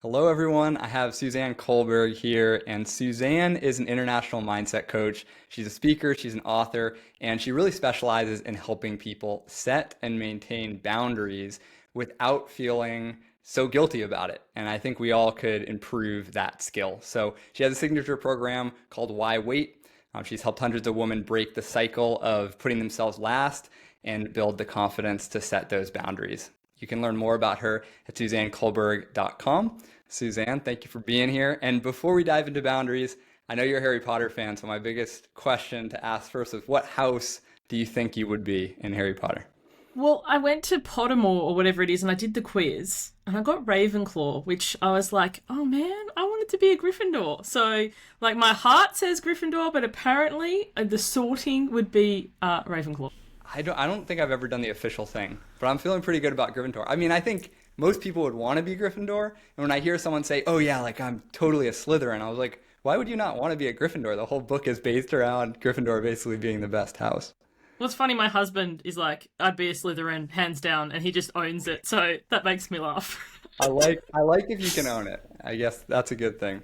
Hello, everyone. I have Suzanne Culberg here, and Suzanne is an international mindset coach. She's a speaker, she's an author, and she really specializes in helping people set and maintain boundaries without feeling so guilty about it. And I think we all could improve that skill. So she has a signature program called Why Wait. She's helped hundreds of women break the cycle of putting themselves last and build the confidence to set those boundaries. You can learn more about her at SuzanneCulberg.com. Suzanne, thank you for being here. And before we dive into boundaries, I know you're a Harry Potter fan, so my biggest question to ask first is what house do you think you would be in Harry Potter? Well, I went to Pottermore or whatever it is and I did the quiz and I got Ravenclaw, which I was like, oh man, I wanted to be a Gryffindor. So, like, my heart says Gryffindor, but apparently the sorting would be Ravenclaw. I don't think I've ever done the official thing, but I'm feeling pretty good about Gryffindor. I mean, I think most people would want to be Gryffindor, and when I hear someone say, "Oh yeah, like I'm totally a Slytherin," I was like, "Why would you not want to be a Gryffindor?" The whole book is based around Gryffindor basically being the best house. What's funny, my husband is like, I'd be a Slytherin, hands down, and he just owns it. So that makes me laugh. I like if you can own it. I guess that's a good thing.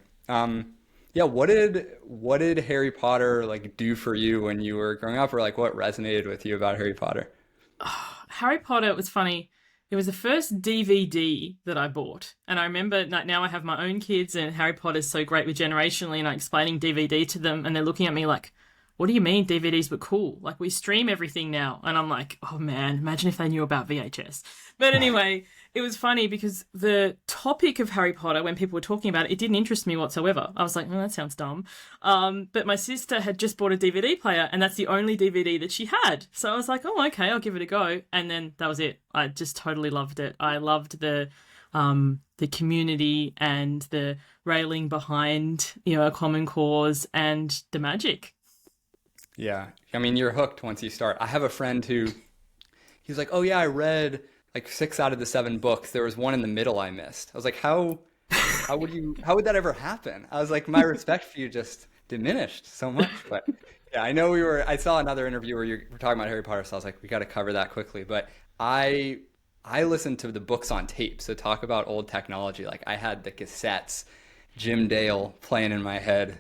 Yeah, what did Harry Potter like do for you when you were growing up, or like what resonated with you about Harry Potter? Harry Potter was funny. It was the first DVD that I bought. And I remember like, now I have my own kids and Harry Potter's so great with generationally and I'm explaining DVD to them and they're looking at me like, what do you mean DVDs were cool? Like we stream everything now. And I'm like, oh man, imagine if they knew about VHS. But anyway, it was funny because the topic of Harry Potter, when people were talking about it, it didn't interest me whatsoever. I was like, oh, that sounds dumb. But my sister had just bought a DVD player and that's the only DVD that she had. So I was like, oh, okay, I'll give it a go. And then that was it. I just totally loved it. I loved the community and the railing behind, a common cause and the magic. Yeah, I mean you're hooked once you start. I have a friend who he's like, "Oh yeah, I read like six out of the seven books. There was one in the middle I missed." I was like, how would that ever happen? I was like, my respect for you just diminished so much. But yeah, I saw another interview where you were talking about Harry Potter, so I was like, we got to cover that quickly. But I listened to the books on tape. So talk about old technology. Like I had the cassettes, Jim Dale playing in my head,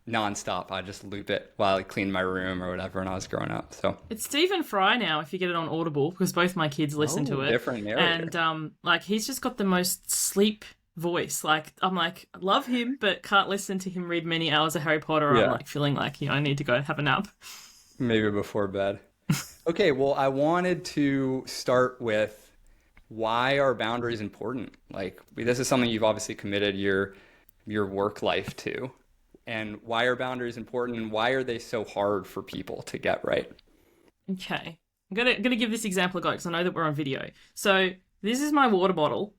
nonstop. I just loop it while I cleaned my room or whatever when I was growing up. So It's Stephen Fry now if you get it on Audible because both my kids listen to it. different narrator. And like he's just got the most sleep voice. Like I'm like love him but can't listen to him read many hours of Harry Potter or I'm Yeah, like feeling like, I need to go have a nap. maybe before bed. Okay, well, I wanted to start with why are boundaries important? Like this is something you've obviously committed your work life to. And why are boundaries important and why are they so hard for people to get right? Okay. I'm gonna give this example a go because I know that we're on video. So this is my water bottle.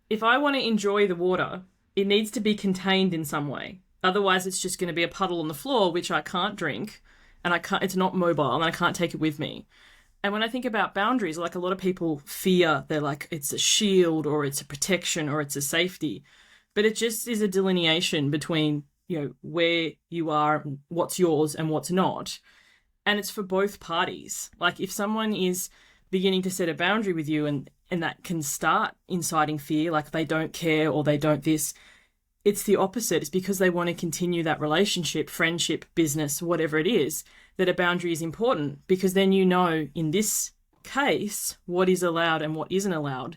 If I want to enjoy the water, it needs to be contained in some way. Otherwise it's just gonna be a puddle on the floor, which I can't drink, and it's not mobile and I can't take it with me. And when I think about boundaries, like a lot of people fear they're like it's a shield or it's a protection or it's a safety. But it just is a delineation between, where you are, what's yours and what's not. And it's for both parties. Like if someone is beginning to set a boundary with you and that can start inciting fear, like they don't care or they don't this, it's the opposite. It's because they want to continue that relationship, friendship, business, whatever it is, that a boundary is important because then in this case what is allowed and what isn't allowed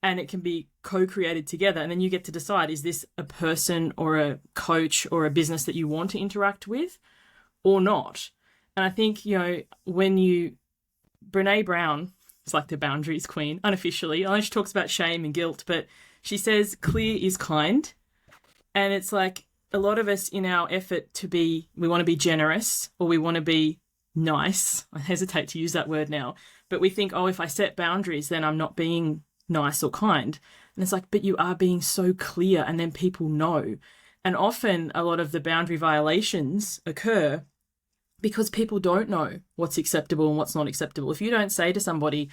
and it can be co-created together and then you get to decide is this a person or a coach or a business that you want to interact with or not. And I think when Brene Brown is like the boundaries queen unofficially. I know she talks about shame and guilt, but she says clear is kind. And it's like a lot of us in our effort we want to be generous or we want to be nice. I hesitate to use that word now, but we think, oh, if I set boundaries, then I'm not being nice or kind. And it's like, but you are being so clear and then people know. And often a lot of the boundary violations occur because people don't know what's acceptable and what's not acceptable. If you don't say to somebody,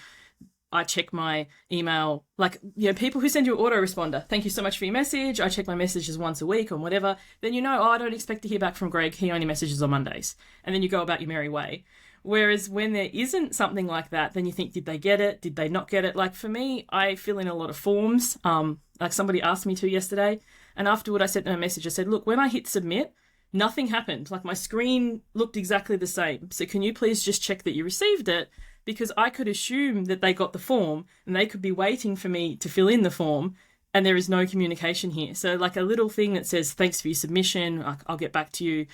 I check my email, like, people who send you an autoresponder, thank you so much for your message, I check my messages once a week or whatever, then oh, I don't expect to hear back from Greg, he only messages on Mondays. And then you go about your merry way. Whereas when there isn't something like that, then you think, did they get it? Did they not get it? Like for me, I fill in a lot of forms. Like somebody asked me to yesterday, and afterward I sent them a message. I said, look, when I hit submit, nothing happened. Like my screen looked exactly the same. So can you please just check that you received it? Because I could assume that they got the form and they could be waiting for me to fill in the form, and there is no communication here. So like a little thing that says, thanks for your submission, I'll get back to you.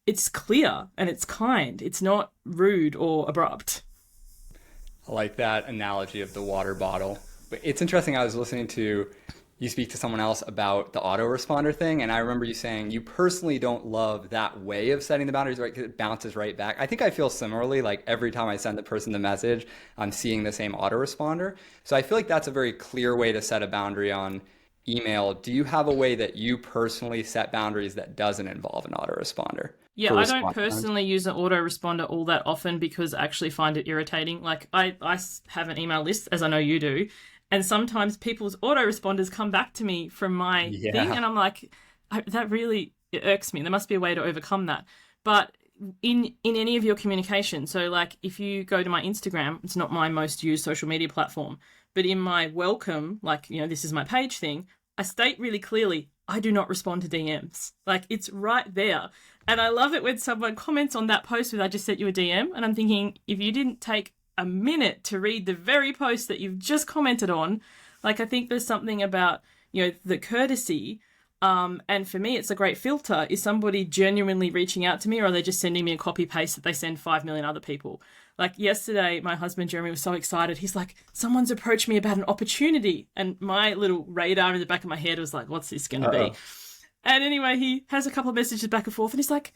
It's clear and it's kind. It's not rude or abrupt. I like that analogy of the water bottle. But it's interesting. I was listening to you speak to someone else about the autoresponder thing, and I remember you saying you personally don't love that way of setting the boundaries, right? Because it bounces right back. I think I feel similarly. Like every time I send the person the message, I'm seeing the same autoresponder. So I feel like that's a very clear way to set a boundary on email. Do you have a way that you personally set boundaries that doesn't involve an autoresponder Yeah, for I don't response times? personally use an autoresponder all that often because I actually find it irritating. Like I have an email list, as I know you do, and sometimes people's autoresponders come back to me from my thing, Yeah. and I'm like, that really it irks me. There must be a way to overcome that. But in any of your communication, so like if you go to my Instagram, it's not my most used social media platform, but in my welcome, like this is my page thing, I state really clearly I do not respond to DMs. Like it's right there. And I love it when someone comments on that post with I just sent you a DM, and I'm thinking if you didn't take a minute to read the very post that you've just commented on, like I think there's something about, the courtesy. And for me, it's a great filter. Is somebody genuinely reaching out to me, or are they just sending me a copy paste that they send 5 million other people? Like yesterday, my husband Jeremy was so excited. He's like, someone's approached me about an opportunity. And my little radar in the back of my head was like, what's this going to be? Uh-oh. And anyway, he has a couple of messages back and forth, and he's like,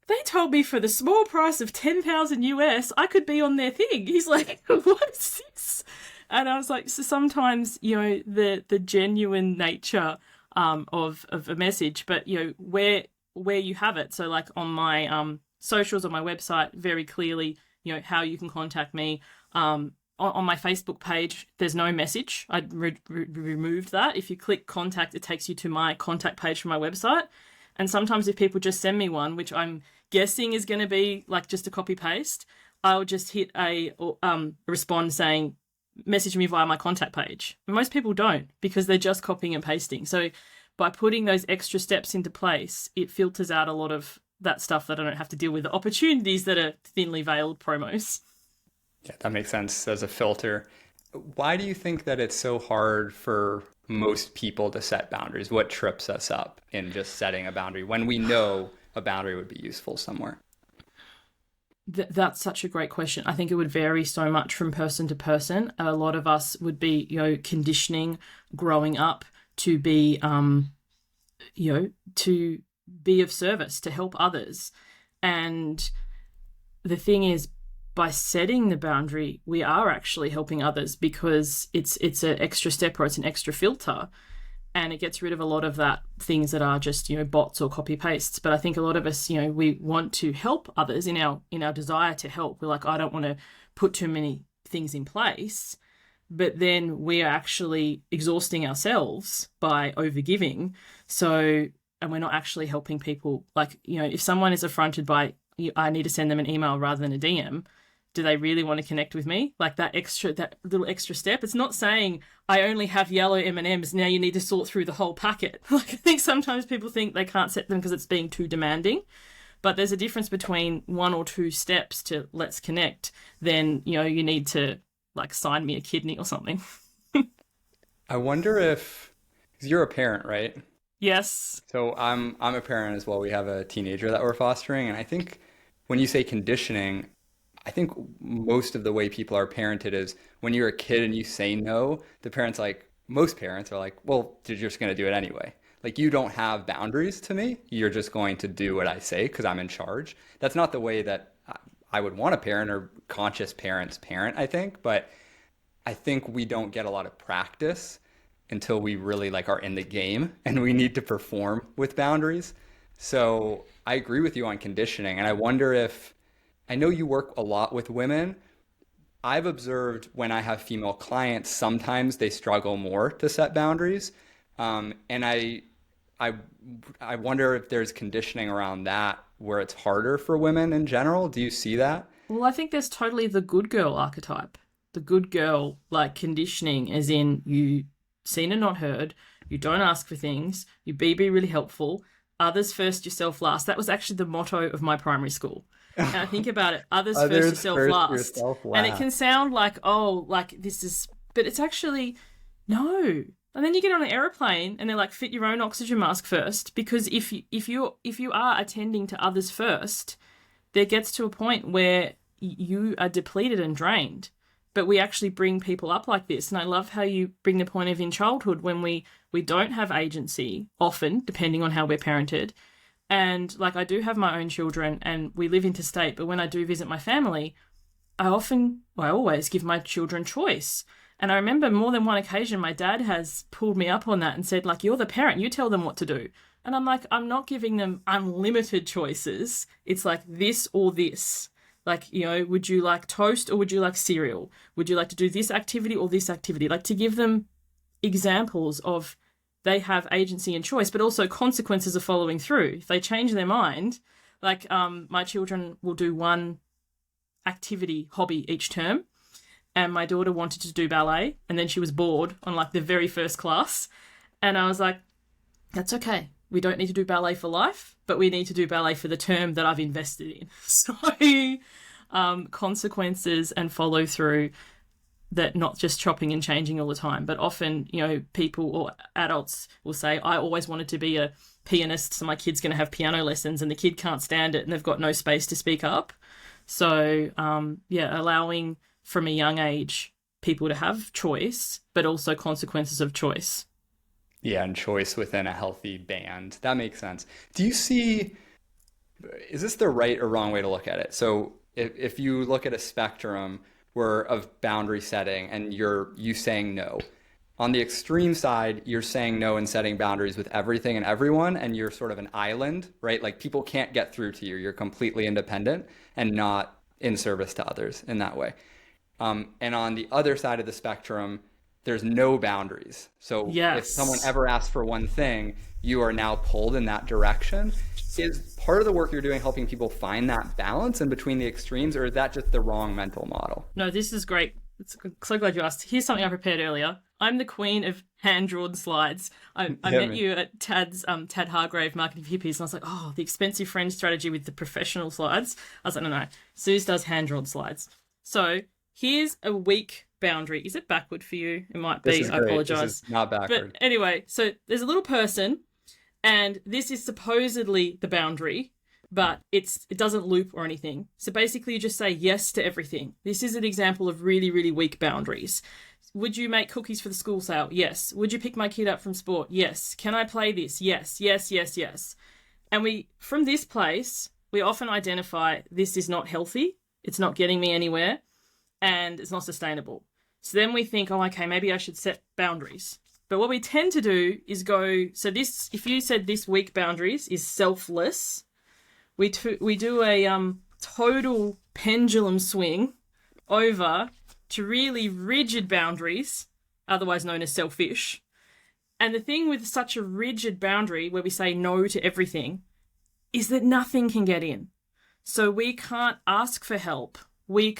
they told me for the small price of 10,000 US, I could be on their thing. He's like, what is this? And I was like, so sometimes, the genuine nature of a message, but where you have it. So like on my socials on my website, very clearly, how you can contact me. On my Facebook page, there's no message. I removed that. If you click contact, it takes you to my contact page from my website. And sometimes if people just send me one, which I'm guessing is going to be like just a copy paste, I'll just hit a respond saying, message me via my contact page. And most people don't because they're just copying and pasting. So by putting those extra steps into place, it filters out a lot of that stuff that I don't have to deal with, the opportunities that are thinly veiled promos. Yeah, that makes sense as a filter. Why do you think that it's so hard for most people to set boundaries? What trips us up in just setting a boundary when we know a boundary would be useful somewhere? That's such a great question. I think it would vary so much from person to person. A lot of us would be, conditioning growing up to be, to be of service, to help others. And the thing is, by setting the boundary, we are actually helping others because it's an extra step or it's an extra filter, and it gets rid of a lot of that things that are just bots or copy pastes. But I think a lot of us we want to help others in our desire to help. We're like, I don't want to put too many things in place, but then we're actually exhausting ourselves by overgiving. So, and we're not actually helping people. Like if someone is affronted by I need to send them an email rather than a DM, do they really want to connect with me? Like that little extra step. It's not saying I only have yellow M&Ms. Now you need to sort through the whole packet. Like I think sometimes people think they can't set them because it's being too demanding. But there's a difference between 1 or 2 steps to let's connect. Then, you need to like sign me a kidney or something. I wonder if, because you're a parent, right? Yes. So I'm a parent as well. We have a teenager that we're fostering, and I think when you say conditioning, I think most of the way people are parented is when you're a kid and you say no, the parents most parents are like, well, you're just going to do it anyway. Like you don't have boundaries to me. You're just going to do what I say because I'm in charge. That's not the way that I would want a parent or conscious parents parent, I think. But I think we don't get a lot of practice until we really are in the game and we need to perform with boundaries. So I agree with you on conditioning. And I wonder if, I know you work a lot with women. I've observed when I have female clients, sometimes they struggle more to set boundaries. And I, I wonder if there's conditioning around that where it's harder for women in general. Do you see that? Well, I think there's totally the good girl archetype. The good girl, like conditioning, as in you seen and not heard, you don't ask for things, you be really helpful, others first, yourself last. That was actually the motto of my primary school. And I think about it, others first, Others yourself first, last. yourself And it last. can sound like, oh, like this is, but it's actually, no. And then you get on an aeroplane and they're like, fit your own oxygen mask first, because if you are attending to others first, there gets to a point where you are depleted and drained. But we actually bring people up like this. And I love how you bring the point of in childhood when we don't have agency, often, depending on how we're parented. And like I do have my own children and we live interstate, but when I do visit my family, I always give my children choice. And I remember more than one occasion, my dad has pulled me up on that and said, like, you're the parent, you tell them what to do. And I'm like, I'm not giving them unlimited choices. It's like this or this. Like, you know, would you like toast or would you like cereal? Would you like to do this activity or this activity? Like to give them examples of they have agency and choice, but also consequences of following through. If they change their mind, like my children will do one activity, hobby each term. And my daughter wanted to do ballet and then she was bored on like the very first class. And I was like, that's okay. We don't need to do ballet for life, but we need to do ballet for the term that I've invested in. So consequences and follow through, that not just chopping and changing all the time, but often, you know, people or adults will say, I always wanted to be a pianist, so my kid's going to have piano lessons, and the kid can't stand it and they've got no space to speak up. So allowing from a young age people to have choice, but also consequences of choice. Yeah, and choice within a healthy band. That makes sense. Do you see, is this the right or wrong way to look at it? So if you look at a spectrum where of boundary setting and you saying no, on the extreme side, you're saying no and setting boundaries with everything and everyone, and you're sort of an island, right? Like people can't get through to you. You're completely independent and not in service to others in that way. And on the other side of the spectrum, there's no boundaries. So if someone Yes. ever asks for one thing, you are now pulled in that direction. Is part of the work you're doing helping people find that balance in between the extremes, or is that just the wrong mental model? No, this is great. It's so glad you asked. Here's something I prepared earlier. I'm the queen of hand-drawn slides. I Hit met me. you at Tad Hargrave Marketing for Hippies, and I was like, oh, the expensive friend strategy with the professional slides. I was like, no. Suze does hand-drawn slides. So here's a weak boundary. Is it backward for you? It might This be. is I great. apologize. This is not But backward. anyway, so there's a little person, and this is supposedly the boundary, but it doesn't loop or anything. So basically, you just say yes to everything. This is an example of really, really weak boundaries. Would you make cookies for the school sale? Yes. Would you pick my kid up from sport? Yes. Can I play this? Yes, yes, yes, yes. And from this place, we often identify this is not healthy. It's not getting me anywhere, and it's not sustainable. So then we think, oh, okay, maybe I should set boundaries. But what we tend to do is go, so this, if you said this weak boundaries is selfless, we do a total pendulum swing over to really rigid boundaries, otherwise known as selfish. And the thing with such a rigid boundary where we say no to everything is that nothing can get in. So we can't ask for help. We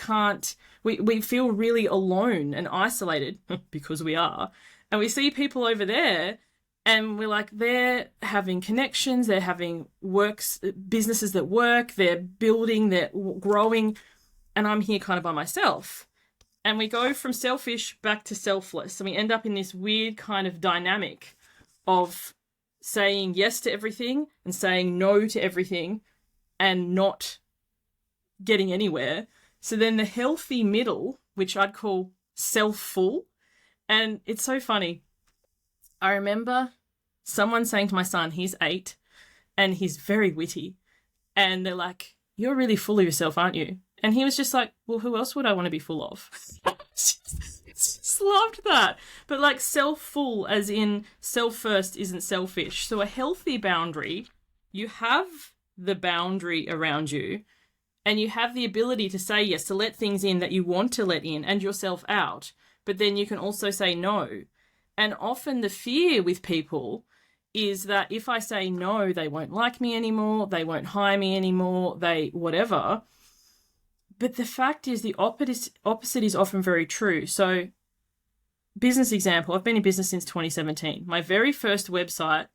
feel really alone and isolated because we are. And we see people over there and we're like, they're having connections, they're having businesses that work, they're building, they're growing, and I'm here kind of by myself. And we go from selfish back to selfless. And we end up in this weird kind of dynamic of saying yes to everything and saying no to everything and not getting anywhere. So then the healthy middle, which I'd call self-full, and it's so funny. I remember someone saying to my son, he's 8, and he's very witty, and they're like, you're really full of yourself, aren't you? And he was just like, well, who else would I want to be full of? Just loved that. But like self-full, as in self-first isn't selfish. So a healthy boundary, you have the boundary around you, and you have the ability to say yes, to let things in that you want to let in and yourself out. But then you can also say no. And often the fear with people is that if I say no, they won't like me anymore, they won't hire me anymore, they whatever. But the fact is the opposite is often very true. So business example, I've been in business since 2017. My very first website,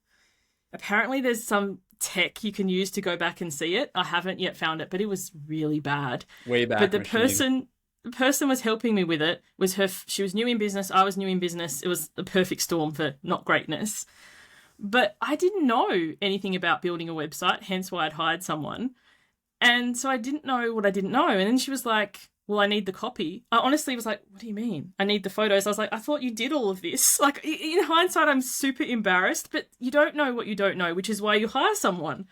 apparently there's some tech you can use to go back and see it. I haven't yet found it, but it was really bad. But Wayback the Machine. person was helping me with it was she was new in business, I was new in business. It was the perfect storm for not greatness. But I didn't know anything about building a website, hence why I'd hired someone. And so I didn't know what I didn't know. And then she was like, well, I need the copy. I honestly was like, what do you mean? I need the photos. I was like, I thought you did all of this. Like, in hindsight, I'm super embarrassed, but you don't know what you don't know, which is why you hire someone.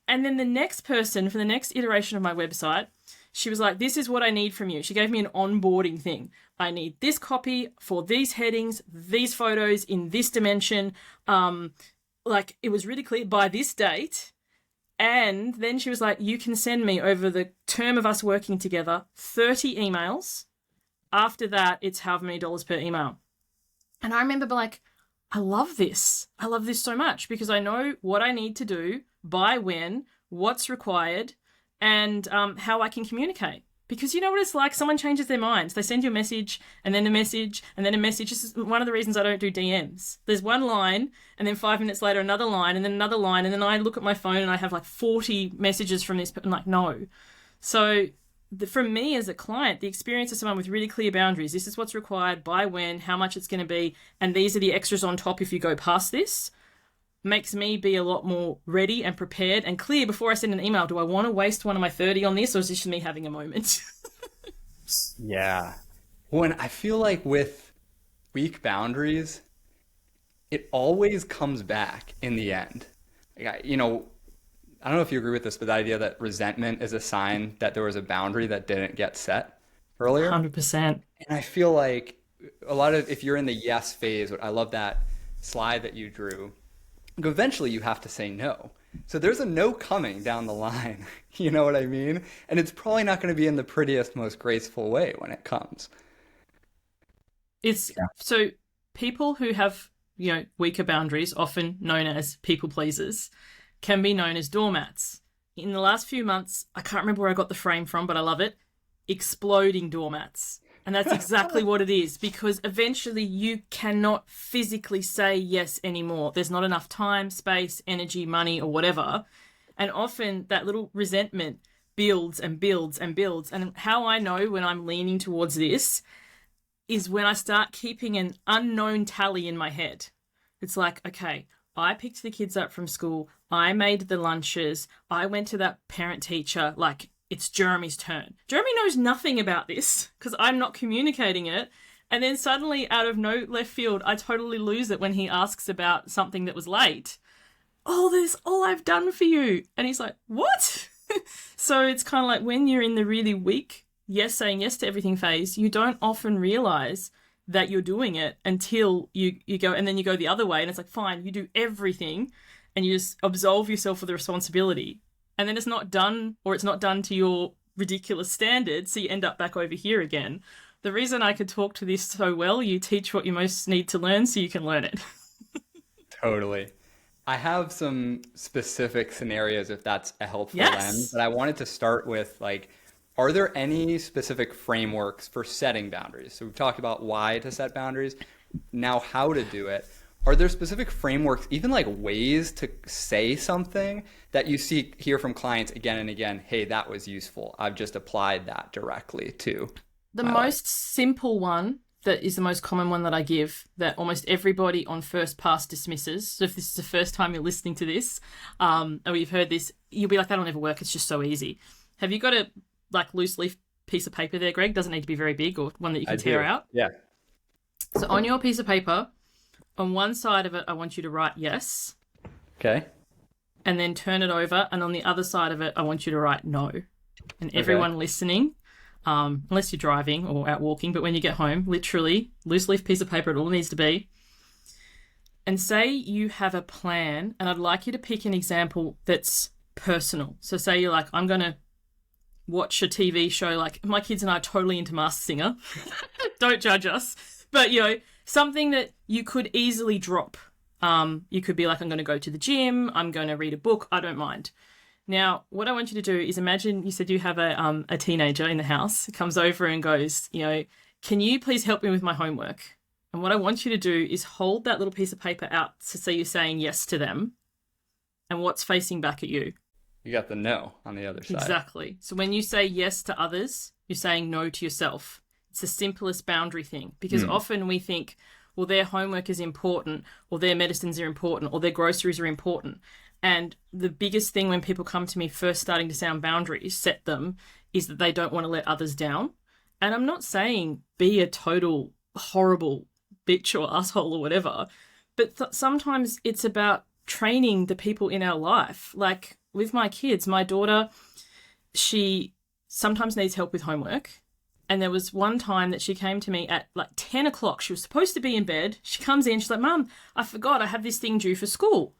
And then the next person for the next iteration of my website, she was like, this is what I need from you. She gave me an onboarding thing. I need this copy for these headings, these photos in this dimension. Like, it was really clear by this date. And then she was like, you can send me over the term of us working together 30 emails. After that, it's however many dollars per email. And I remember being like, I love this. I love this so much because I know what I need to do, by when, what's required, and how I can communicate. Because you know what it's like? Someone changes their minds. They send you a message, and then a message, and then a message. This is one of the reasons I don't do DMs. There's one line, and then 5 minutes later, another line, and then another line, and then I look at my phone, and I have like 40 messages from this. I'm like, no. So for me as a client, the experience of someone with really clear boundaries, this is what's required, by when, how much it's going to be, and these are the extras on top if you go past this, makes me be a lot more ready and prepared and clear before I send an email. Do I want to waste one of my 30 on this, or is this just me having a moment? Yeah. When I feel like with weak boundaries, it always comes back in the end. I don't know if you agree with this, but the idea that resentment is a sign that there was a boundary that didn't get set earlier. 100%. And I feel like a lot of, if you're in the yes phase, I love that slide that you drew. Eventually you have to say no. So there's a no coming down the line. You know what I mean? And it's probably not going to be in the prettiest, most graceful way when it comes. It's so people who have, weaker boundaries, often known as people pleasers, can be known as doormats. In the last few months, I can't remember where I got the frame from, but I love it. Exploding doormats. And that's exactly what it is, because eventually you cannot physically say yes anymore. There's not enough time, space, energy, money, or whatever. And often that little resentment builds and builds and builds. And how I know when I'm leaning towards this is when I start keeping an unknown tally in my head. It's like, okay, I picked the kids up from school. I made the lunches. I went to that parent teacher, like, it's Jeremy's turn. Jeremy knows nothing about this because I'm not communicating it. And then suddenly, out of no left field, I totally lose it when he asks about something that was late. Oh, this is all I've done for you. And he's like, what? So it's kind of like when you're in the really weak, saying yes to everything phase, you don't often realize that you're doing it until you go, and then you go the other way. And it's like, fine, you do everything and you just absolve yourself of the responsibility. And then it's not done, or it's not done to your ridiculous standards, so you end up back over here again. The reason I could talk to this so well, you teach what you most need to learn so you can learn it. Totally. I have some specific scenarios if that's a helpful Yes. lens, but I wanted to start with are there any specific frameworks for setting boundaries? So we've talked about why to set boundaries, now how to do it. Are there specific frameworks, even ways to say something that you hear from clients again and again, hey, that was useful. I've just applied that directly to The my life. most simple one that is the most common one that I give, that almost everybody on first pass dismisses. So if this is the first time you're listening to this, or you've heard this, you'll be like, that'll never work. It's just so easy. Have you got a loose leaf piece of paper there, Greg? Doesn't need to be very big, or one that you can tear out. Yeah. So on your piece of paper, on one side of it, I want you to write yes, Okay. and then turn it over. And on the other side of it, I want you to write no. And everyone listening, unless you're driving or out walking, but when you get home, literally, loose leaf piece of paper, it all needs to be. And say you have a plan, and I'd like you to pick an example that's personal. So say you're like, I'm going to watch a TV show, like my kids and I are totally into Masked Singer. Don't judge us. But, something that you could easily drop. You could be like, I'm going to go to the gym. I'm going to read a book. I don't mind. Now, what I want you to do is imagine you said you have a teenager in the house, comes over and goes, can you please help me with my homework? And what I want you to do is hold that little piece of paper out so you're saying yes to them. And what's facing back at you? You got the no on the other side. Exactly. So when you say yes to others, you're saying no to yourself. It's the simplest boundary thing, because often we think, well, their homework is important, or their medicines are important, or their groceries are important. And the biggest thing when people come to me first starting to sound boundaries, set them, is that they don't want to let others down. And I'm not saying be a total horrible bitch or asshole or whatever, but sometimes it's about training the people in our life. Like with my kids, my daughter, she sometimes needs help with homework. And there was one time that she came to me at like 10 o'clock. She was supposed to be in bed. She comes in, she's like, Mum, I forgot I have this thing due for school.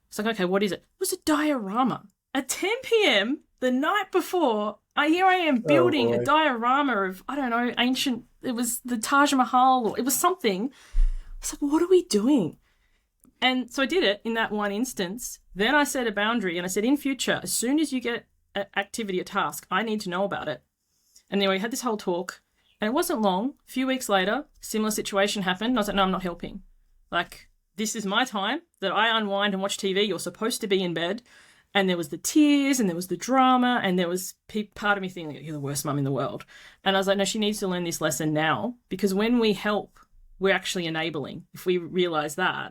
It's like, okay, what is it? It was a diorama. At 10 p.m. the night before, here I am building a diorama of, I don't know, ancient, it was the Taj Mahal, or it was something. It's like, what are we doing? And so I did it in that one instance. Then I set a boundary and I said, in future, as soon as you get an activity, a task, I need to know about it. And then we had this whole talk, and it wasn't long. A few weeks later, similar situation happened. And I was like, no, I'm not helping. Like, this is my time that I unwind and watch TV. You're supposed to be in bed. And there was the tears, and there was the drama, and there was part of me thinking, you're the worst mum in the world. And I was like, no, she needs to learn this lesson now, because when we help, we're actually enabling, if we realize that.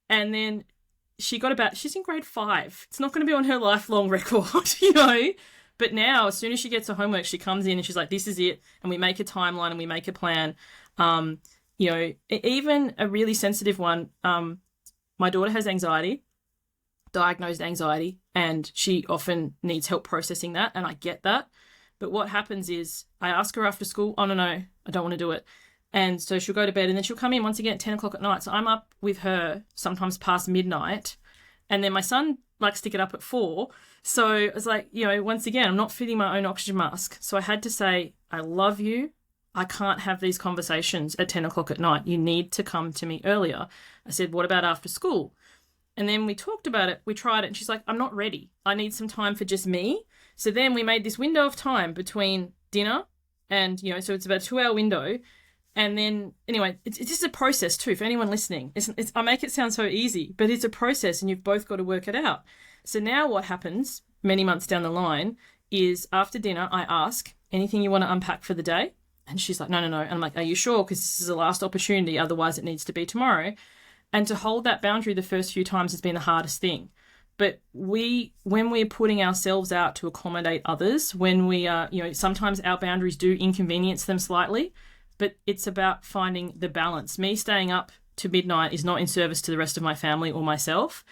And then she's in grade 5. It's not going to be on her lifelong record, you know. But now, as soon as she gets her homework, she comes in and she's like, this is it. And we make a timeline and we make a plan. You know, even a really sensitive one, my daughter has anxiety, diagnosed anxiety, and she often needs help processing that. And I get that. But what happens is I ask her after school, oh, no, I don't want to do it. And so she'll go to bed, and then she'll come in once again at 10 o'clock at night. So I'm up with her sometimes past midnight. And then my son likes to get up at 4. So it's like, you know, once again, I'm not fitting my own oxygen mask. So I had to say, I love you. I can't have these conversations at 10 o'clock at night. You need to come to me earlier. I said, what about after school? And then we talked about it. We tried it. And she's like, I'm not ready. I need some time for just me. So then we made this window of time between dinner and, you know, so it's about a 2-hour window. And then, anyway, it's just a process too, for anyone listening. I make it sound so easy, but it's a process and you've both got to work it out. So now what happens many months down the line is after dinner, I ask, anything you want to unpack for the day? And she's like, no. And I'm like, are you sure? Because this is the last opportunity. Otherwise it needs to be tomorrow. And to hold that boundary the first few times has been the hardest thing. But when we're putting ourselves out to accommodate others, when we are, you know, sometimes our boundaries do inconvenience them slightly, but it's about finding the balance. Me staying up to midnight is not in service to the rest of my family or myself.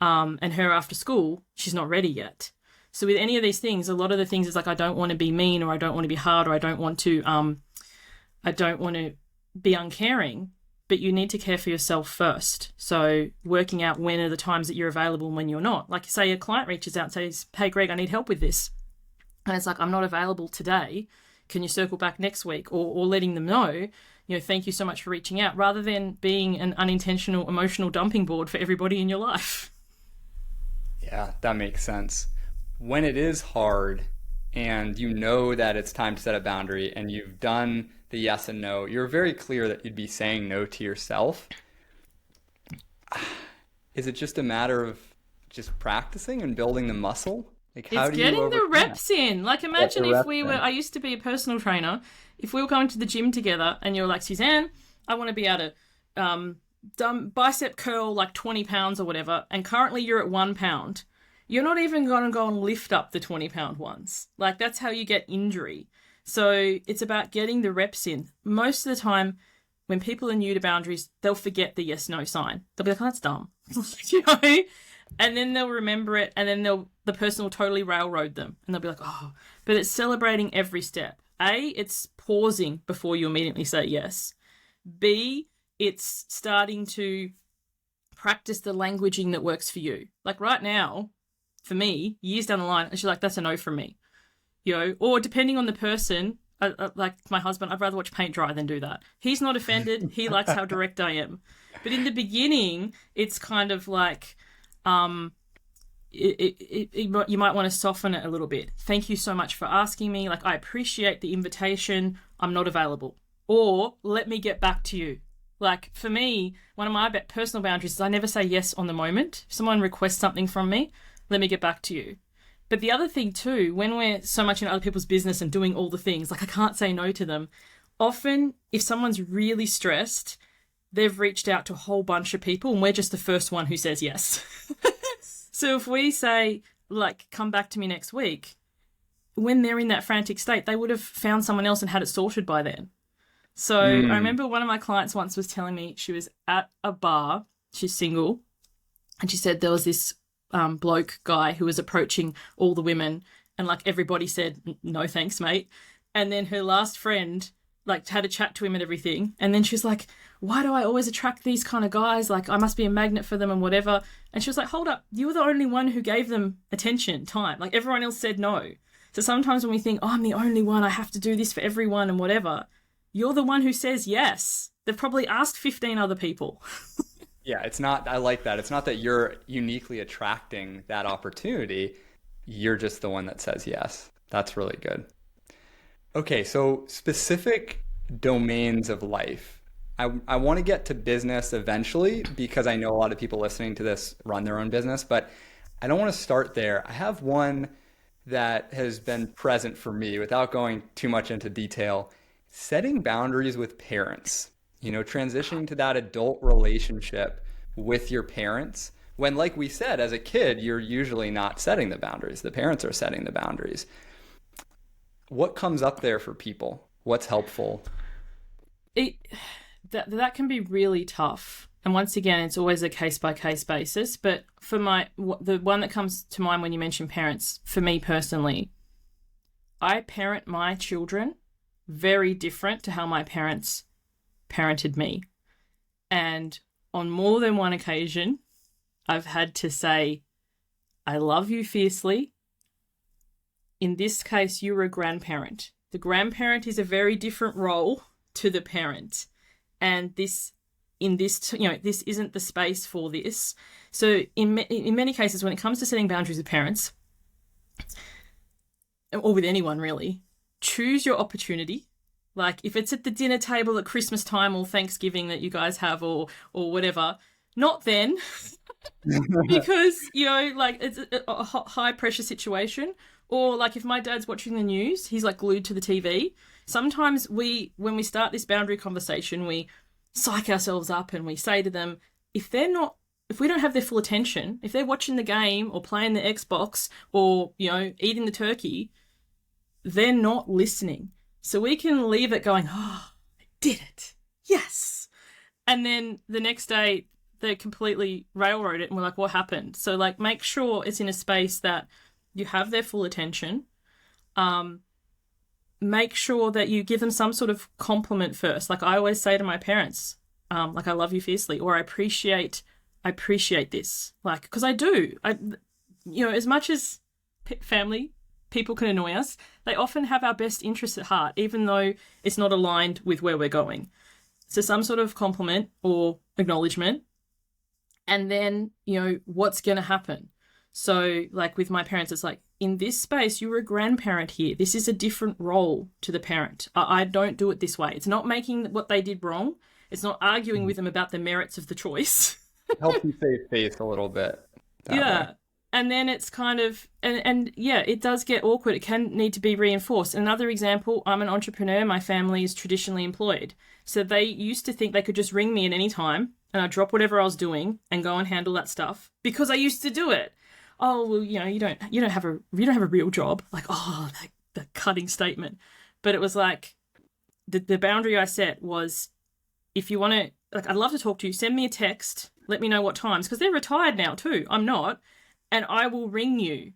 And her after school, she's not ready yet. So with any of these things, a lot of the things is like, I don't want to be mean, or I don't want to be hard, or I don't want to be uncaring, but you need to care for yourself first. So working out when are the times that you're available and when you're not. Like say a client reaches out and says, hey Greg, I need help with this. And it's like, I'm not available today. Can you circle back next week? Or letting them know, you know, thank you so much for reaching out, rather than being an unintentional emotional dumping board for everybody in your life. Yeah, that makes sense. When it is hard and you know that it's time to set a boundary and you've done the yes and no, you're very clear that you'd be saying no to yourself. Is it just a matter of just practicing and building the muscle? Like, how it's do you getting the reps that? in. Like, imagine if we were, I used to be a personal trainer, if we were going to the gym together and you're like, Suzanne, I want to be able to bicep curl like 20 pounds or whatever, and currently you're at 1 pound. You're not even going to go and lift up the 20-pound ones. Like, that's how you get injury. So it's about getting the reps in. Most of the time, when people are new to boundaries, they'll forget the yes-no sign. They'll be like, oh, that's dumb. You know? And then they'll remember it, and then the person will totally railroad them. And they'll be like, oh. But it's celebrating every step. A, it's pausing before you immediately say yes. B, it's starting to practice the languaging that works for you. Like right now, for me, years down the line, she's like, that's a no from me. You know, or depending on the person, like my husband, I'd rather watch paint dry than do that. He's not offended. He likes how direct I am. But in the beginning, it's kind of like, you might want to soften it a little bit. Thank you so much for asking me. Like, I appreciate the invitation. I'm not available. Or let me get back to you. Like for me, one of my personal boundaries is I never say yes on the moment. If someone requests something from me, let me get back to you. But the other thing too, when we're so much in other people's business and doing all the things, like I can't say no to them. Often, if someone's really stressed, they've reached out to a whole bunch of people and we're just the first one who says yes. So if we say, like, come back to me next week, when they're in that frantic state, they would have found someone else and had it sorted by then. So I remember one of my clients once was telling me she was at a bar, she's single, and she said there was this bloke guy who was approaching all the women and like everybody said, no thanks, mate. And then her last friend like had a chat to him and everything. And then she was like, why do I always attract these kind of guys? Like I must be a magnet for them and whatever. And she was like, hold up, you were the only one who gave them attention, time. Like everyone else said no. So sometimes when we think, oh, I'm the only one, I have to do this for everyone and whatever, you're the one who says yes. They've probably asked 15 other people. Yeah, it's not, I like that. It's not that you're uniquely attracting that opportunity. You're just the one that says yes. That's really good. Okay, so specific domains of life. I want to get to business eventually because I know a lot of people listening to this run their own business, but I don't want to start there. I have one that has been present for me without going too much into detail. Setting boundaries with parents, transitioning to that adult relationship with your parents. When, like we said, as a kid, you're usually not setting the boundaries. The parents are setting the boundaries. What comes up there for people? What's helpful? It that can be really tough. And once again, it's always a case by case basis. But for the one that comes to mind when you mention parents, for me personally, I parent my children very different to how my parents parented me. And on more than one occasion, I've had to say, I love you fiercely. In this case, you're a grandparent. The grandparent is a very different role to the parent. And this isn't the space for this. So in many cases, when it comes to setting boundaries with parents, or with anyone really, choose your opportunity. Like if it's at the dinner table at Christmas time or Thanksgiving that you guys have or whatever, not then. Because, like it's a high pressure situation. Or like if my dad's watching the news, he's like glued to the TV. Sometimes when we start this boundary conversation, we psych ourselves up and we say to them, if we don't have their full attention, if they're watching the game or playing the Xbox or, eating the turkey, they're not listening. So we can leave it going, oh, I did it. Yes. And then the next day they completely railroad it and we're like, what happened? So like make sure it's in a space that you have their full attention. Make sure that you give them some sort of compliment first. Like I always say to my parents, like I love you fiercely, or I appreciate this. Like, because I do. As much as family, people can annoy us, they often have our best interests at heart, even though it's not aligned with where we're going. So some sort of compliment or acknowledgement. And then, what's going to happen? So like with my parents, it's like, in this space, you're a grandparent here. This is a different role to the parent. I don't do it this way. It's not making what they did wrong. It's not arguing with them about the merits of the choice. Help you save face a little bit. Yeah. Way. And then it's kind of, and yeah, it does get awkward. It can need to be reinforced. Another example, I'm an entrepreneur. My family is traditionally employed. So they used to think they could just ring me at any time and I'd drop whatever I was doing and go and handle that stuff because I used to do it. Oh, well, you don't have a real job. Like, oh, the cutting statement. But it was like, the boundary I set was, if you want to, like, I'd love to talk to you, send me a text, let me know what times, because they're retired now too. I'm not. And I will ring you.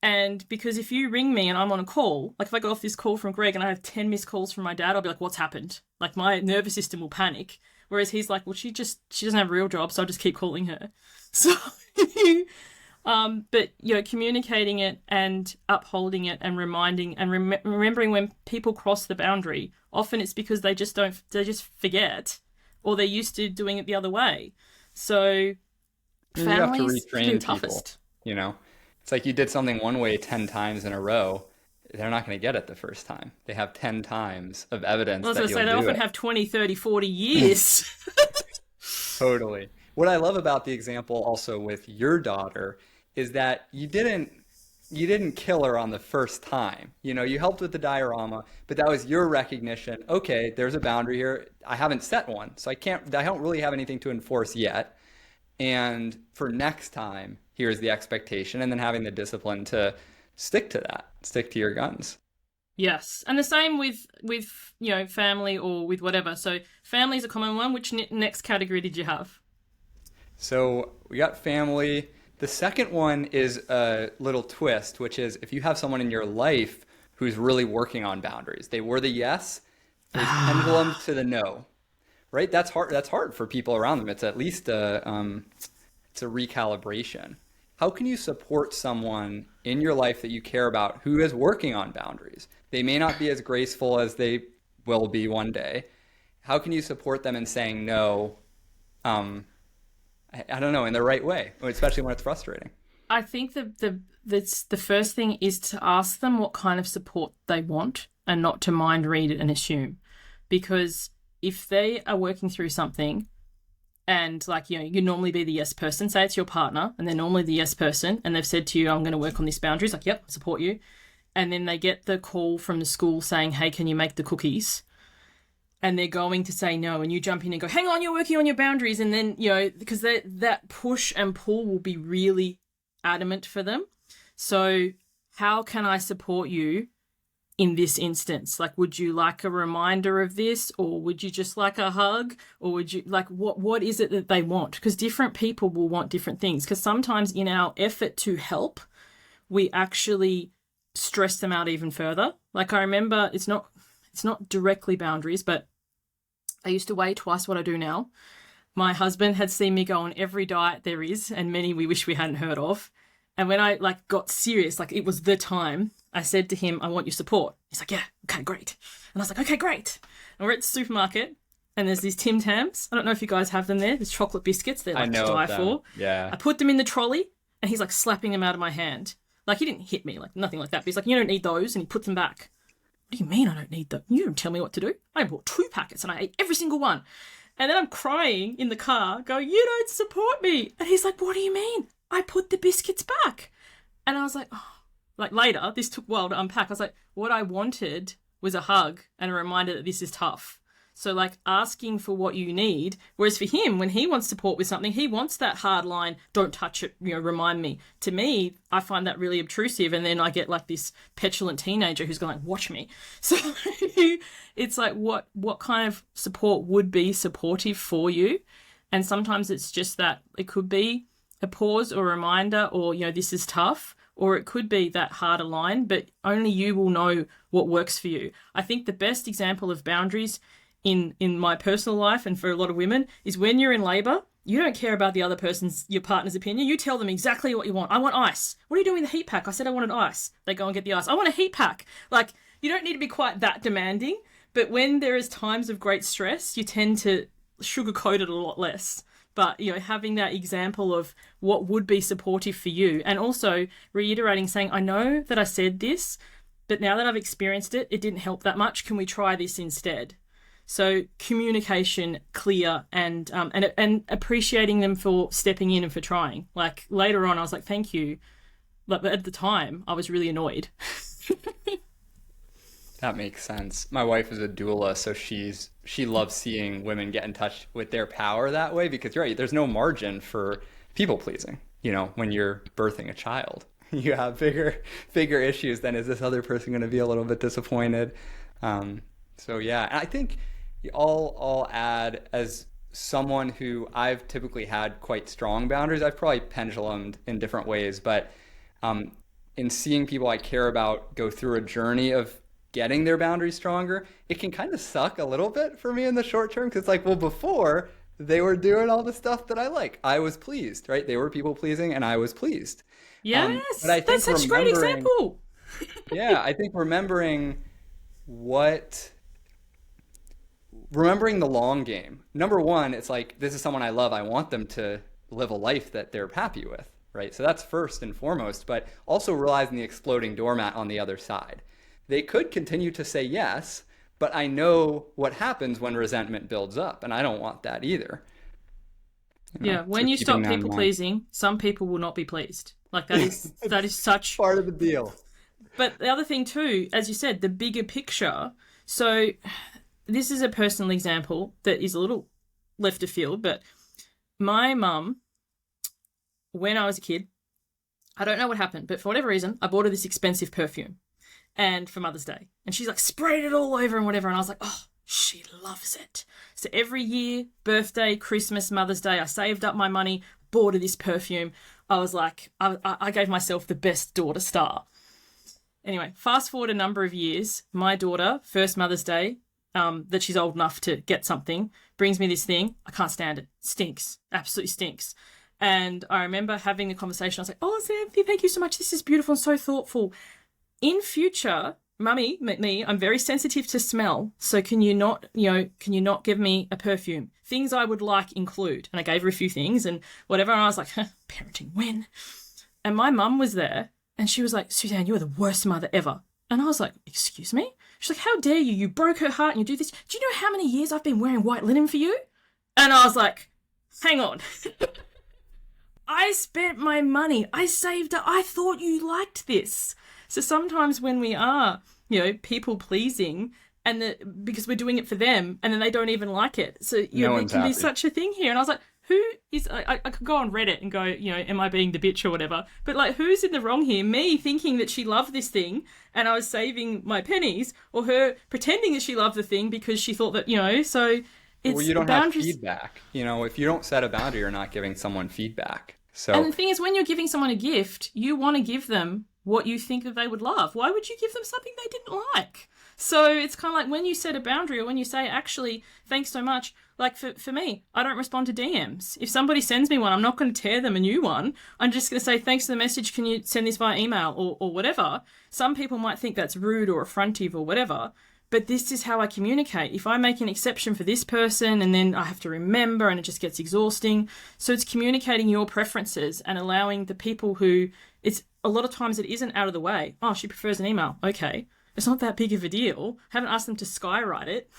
And because if you ring me and I'm on a call, like if I got off this call from Greg and I have 10 missed calls from my dad, I'll be like, what's happened? Like my nervous system will panic. Whereas he's like, well, she doesn't have a real job, so I'll just keep calling her. So, but communicating it and upholding it and reminding and remembering when people cross the boundary, often it's because they just forget, or they're used to doing it the other way. So families you have to retrain the toughest. People, It's like you did something one way 10 times in a row. they're not going to get it the first time. They have 10 times of evidence I was that going to you'll say, they do often it. have 20, 30, 40 years. Totally. What I love about the example also with your daughter is that you didn't kill her on the first time. You helped with the diorama, but that was your recognition. Okay, there's a boundary here. I haven't set one, so I don't really have anything to enforce yet. And for next time, here's the expectation, and then having the discipline to stick to that, stick to your guns. Yes, and the same with family or with whatever. So family is a common one. Which next category did you have? So we got family. The second one is a little twist, which is if you have someone in your life who's really working on boundaries. They were the yes, there's pendulum to the no, right? That's hard. That's hard for people around them. It's at least it's a recalibration. How can you support someone in your life that you care about who is working on boundaries? They may not be as graceful as they will be one day. How can you support them in saying no? I don't know, in the right way, especially when it's frustrating. I think the first thing is to ask them what kind of support they want and not to mind read it and assume. Because if they are working through something and you normally be the yes person, say it's your partner and they're normally the yes person and they've said to you, I'm going to work on these boundaries, like, yep, I support you. And then they get the call from the school saying, hey, can you make the cookies? And they're going to say no, and you jump in and go, hang on, you're working on your boundaries. And then, because that push and pull will be really adamant for them. So how can I support you in this instance? Like, would you like a reminder of this, or would you just like a hug, or would you what is it that they want? Because different people will want different things. Because sometimes in our effort to help, we actually stress them out even further. Like, I remember it's not directly boundaries, but I used to weigh twice what I do now. My husband had seen me go on every diet there is, and many we wish we hadn't heard of. And when I got serious, it was the time, I said to him, I want your support. He's like, yeah, okay, great. And I was like, okay, great. And we're at the supermarket and there's these Tim Tams. I don't know if you guys have them there. There's chocolate biscuits. They're I to know die of them. for. Yeah. I put them in the trolley and he's slapping them out of my hand. He didn't hit me, nothing like that. But he's like, you don't need those. And he puts them back. What do you mean I don't need them? You don't tell me what to do. I bought 2 packets and I ate every single one. And then I'm crying in the car going, you don't support me. And he's like, what do you mean? I put the biscuits back. And I was like, oh. Later, this took a while to unpack. I was like, what I wanted was a hug and a reminder that this is tough. So asking for what you need. Whereas for him, when he wants support with something, he wants that hard line, don't touch it, remind me. To me, I find that really obtrusive. And then I get this petulant teenager who's going watch me. So it's what kind of support would be supportive for you? And sometimes it's just that it could be a pause or a reminder or, this is tough. Or it could be that harder line, but only you will know what works for you. I think the best example of boundaries in my personal life and for a lot of women is when you're in labor, you don't care about your partner's opinion. You tell them exactly what you want. I want ice. What are you doing with the heat pack? I said I wanted ice. They go and get the ice. I want a heat pack. You don't need to be quite that demanding, but when there is times of great stress, you tend to sugarcoat it a lot less. But, having that example of what would be supportive for you and also reiterating saying, I know that I said this, but now that I've experienced it, it didn't help that much. Can we try this instead? So communication, clear, and appreciating them for stepping in and for trying. Later on, I was like, thank you. But at the time, I was really annoyed. That makes sense. My wife is a doula, so she loves seeing women get in touch with their power that way because you're right, there's no margin for people pleasing. When you're birthing a child, you have bigger issues than is this other person going to be a little bit disappointed. So yeah, and I think I'll add as someone who I've typically had quite strong boundaries. I've probably pendulumed in different ways, but in seeing people I care about go through a journey of getting their boundaries stronger, it can kind of suck a little bit for me in the short term because before they were doing all the stuff that I like. I was pleased, right? They were people pleasing and I was pleased. Yes, but I think that's such a great example. Yeah, I think remembering the long game. Number one, it's this is someone I love. I want them to live a life that they're happy with, right? So that's first and foremost, but also realizing the exploding doormat on the other side. they could continue to say yes, but I know what happens when resentment builds up, and I don't want that either. Yeah, So when you keeping stop that in people mind. pleasing, some people will not be pleased. Like that is such. Part of the deal. But the other thing too, as you said, the bigger picture. So this is a personal example that is a little left of field, but my mum, when I was a kid, I don't know what happened, but for whatever reason, I bought her this expensive perfume and for Mother's Day. And she's like sprayed it all over and whatever. And I was like, oh, she loves it. So every year, birthday, Christmas, Mother's Day, I saved up my money, bought her this perfume. I was like, I gave myself the best daughter star. Anyway, fast forward a number of years, my daughter, first Mother's Day, that she's old enough to get something, brings me this thing. I can't stand it. Stinks. Absolutely stinks. And I remember having the conversation. I was like, oh, Xanthi, thank you so much. This is beautiful and so thoughtful. In future, Mummy, me, I'm very sensitive to smell. So can you not give me a perfume? Things I would like include. And I gave her a few things and whatever. And I was like, parenting when? And my mum was there and she was like, Suzanne, you are the worst mother ever. And I was like, excuse me? She's like, how dare you? You broke her heart and you do this. Do you know how many years I've been wearing white linen for you? And I was like, hang on. I spent my money. I saved it. I thought you liked this. So sometimes when we are, people pleasing because we're doing it for them and then they don't even like it. So, it can be such a thing here. And I was like, I could go on Reddit and go, am I being the bitch or whatever? But like, who's in the wrong here? Me thinking that she loved this thing and I was saving my pennies, or her pretending that she loved the thing because she thought that, so it's Well, you don't boundaries. have feedback. If you don't set a boundary, you're not giving someone feedback. So, And the thing is, when you're giving someone a gift, you want to give them what you think that they would love. Why would you give them something they didn't like? So it's kind of like when you set a boundary or when you say, actually, thanks so much. Like for me, I don't respond to DMs. If somebody sends me one, I'm not going to tear them a new one. I'm just going to say, thanks for the message. Can you send this via email or whatever? Some people might think that's rude or affrontive or whatever. But this is how I communicate. If I make an exception for this person and then I have to remember and it just gets exhausting. So it's communicating your preferences and allowing the people who it's a lot of times it isn't out of the way. Oh, she prefers an email. Okay. It's not that big of a deal. Haven't asked them to skywrite it.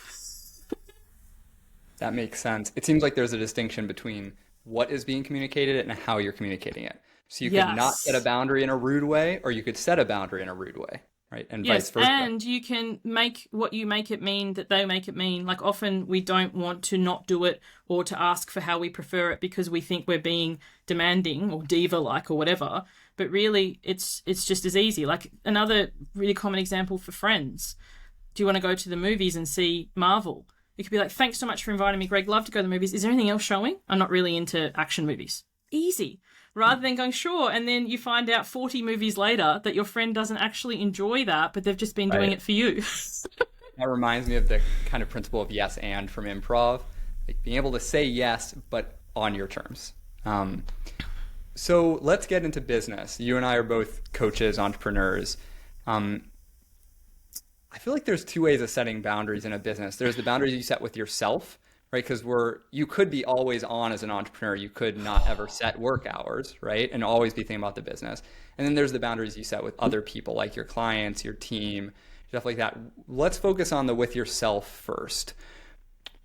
that makes sense. It seems like there's a distinction between what is being communicated and how you're communicating it. So you could not set a Yes. boundary in a rude way, or you could set a boundary in a rude way, right? And vice Yes, versa. and you can make what you make it mean that they make it mean. Like often we don't want to not do it or to ask for how we prefer it because we think we're being demanding or diva-like or whatever. But really, it's just as easy. Like another really common example for friends. Do you want to go to the movies and see Marvel? It could be like, thanks so much for inviting me, Greg. Love to go to the movies. Is there anything else showing? I'm not really into action movies. Easy. Rather than going, sure, and then you find out 40 movies later that your friend doesn't actually enjoy that, but they've just been doing Right. it for you. That reminds me of the kind of principle of yes and from improv, like being able to say yes, but on your terms. So let's get into business. You and I are both coaches, entrepreneurs. I feel like there's two ways of setting boundaries in a business. There's the boundaries you set with yourself, right? Because you could be always on as an entrepreneur. You could not ever set work hours, right? And always be thinking about the business. And then there's the boundaries you set with other people, like your clients, your team, stuff like that. Let's focus on the with yourself first.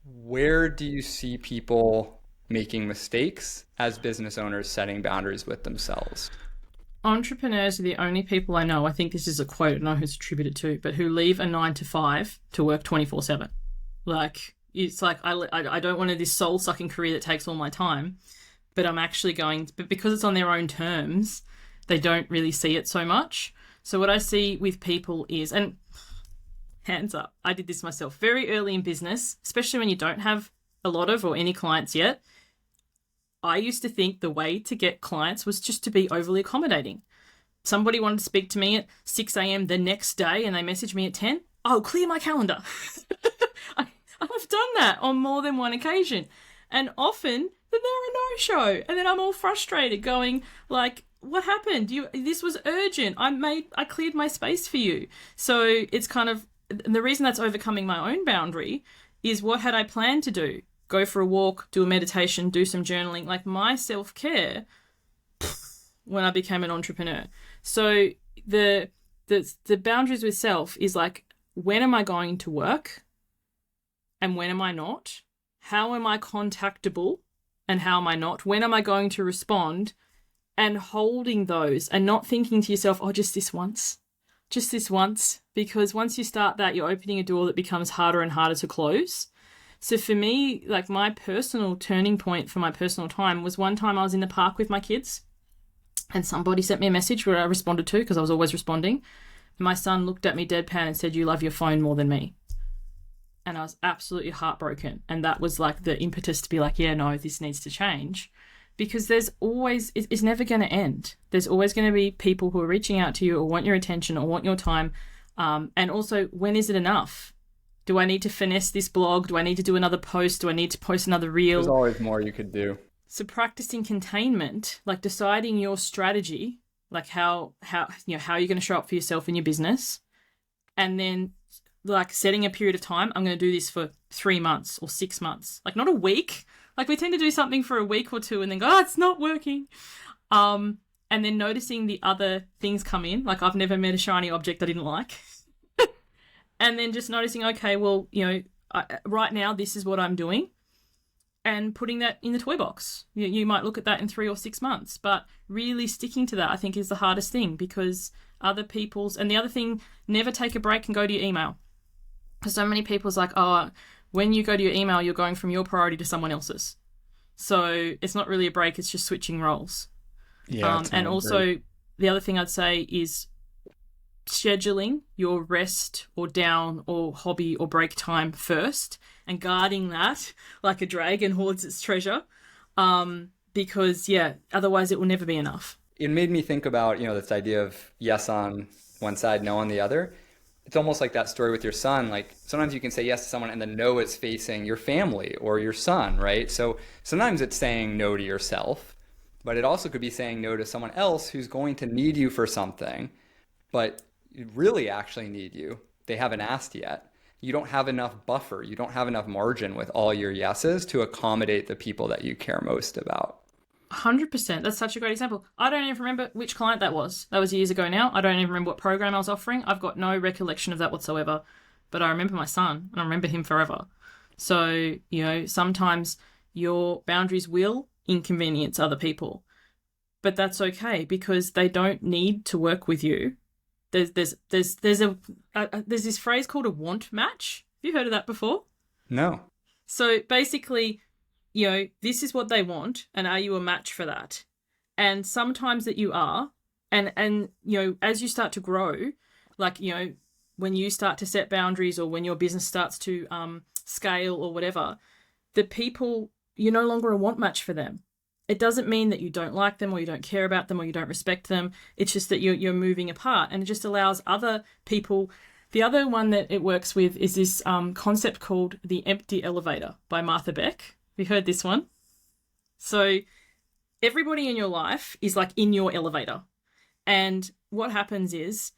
Where do you see people making mistakes as business owners setting boundaries with themselves? Entrepreneurs are the only people I know, I think this is a quote, I don't know who's attributed to, but who leave a 9 to 5 to work 24/7. Like, it's like, I don't want this soul-sucking career that takes all my time, but I'm actually but because it's on their own terms, they don't really see it so much. So what I see with people is, and hands up, I did this myself very early in business, especially when you don't have a lot of or any clients yet. I used to think the way to get clients was just to be overly accommodating. Somebody wanted to speak to me at 6 a.m. the next day and they messaged me at 10. Oh, clear my calendar. I've done that on more than one occasion. And often then they're a no-show. And then I'm all frustrated going like, what happened? This was urgent. I cleared my space for you. So it's kind of, the reason that's overcoming my own boundary is what had I planned to do? Go for a walk, do a meditation, do some journaling, like my self-care when I became an entrepreneur. So the boundaries with self is like, when am I going to work and when am I not? How am I contactable and how am I not? When am I going to respond? And holding those and not thinking to yourself, oh, just this once, because once you start that, you're opening a door that becomes harder and harder to close. So for me, like, my personal turning point for my personal time was one time I was in the park with my kids and somebody sent me a message where I responded to, because I was always responding. And my son looked at me deadpan and said, "You love your phone more than me." And I was absolutely heartbroken. And that was like the impetus to be like, yeah, no, this needs to change. Because there's always, it's never going to end. There's always going to be people who are reaching out to you or want your attention or want your time. And also, when is it enough? Do I need to finesse this blog? Do I need to do another post? Do I need to post another reel? There's always more you could do. So practicing containment, like deciding your strategy, like how you're going to show up for yourself in your business, and then like setting a period of time. I'm going to do this for 3 months or 6 months, like not a week. Like, we tend to do something for a week or two and then go, oh, it's not working. And then noticing the other things come in. Like, I've never met a shiny object I didn't like. And then just noticing, okay, well, right now this is what I'm doing. And putting that in the toy box. You might look at that in 3 or 6 months. But really sticking to that, I think, is the hardest thing, because other people's... And the other thing, never take a break and go to your email. Because so many people's like, oh... When you go to your email, you're going from your priority to someone else's. So it's not really a break, it's just switching roles. Yeah. And also, the other thing I'd say is scheduling your rest or down or hobby or break time first and guarding that like a dragon hoards its treasure. Because, yeah, otherwise it will never be enough. It made me think about, this idea of yes on one side, no on the other. It's almost like that story with your son. Like, sometimes you can say yes to someone and the no is facing your family or your son, right? So sometimes it's saying no to yourself, but it also could be saying no to someone else who's going to need you for something, but really actually need you. They haven't asked yet. You don't have enough buffer. You don't have enough margin with all your yeses to accommodate the people that you care most about. 100%. That's such a great example. I don't even remember which client that was. That was years ago now. I don't even remember what program I was offering. I've got no recollection of that whatsoever. But I remember my son, and I remember him forever. So, sometimes your boundaries will inconvenience other people. But that's okay, because they don't need to work with you. There's this phrase called a want match. Have you heard of that before? No. So basically, this is what they want, and are you a match for that? And sometimes that you are, and as you start to grow, like, when you start to set boundaries or when your business starts to scale or whatever, the people, you're no longer a want match for them. It doesn't mean that you don't like them or you don't care about them or you don't respect them. It's just that you're moving apart, and it just allows other people. The other one that it works with is this concept called the empty elevator by Martha Beck. Have you heard this one? So everybody in your life is like in your elevator. And what happens is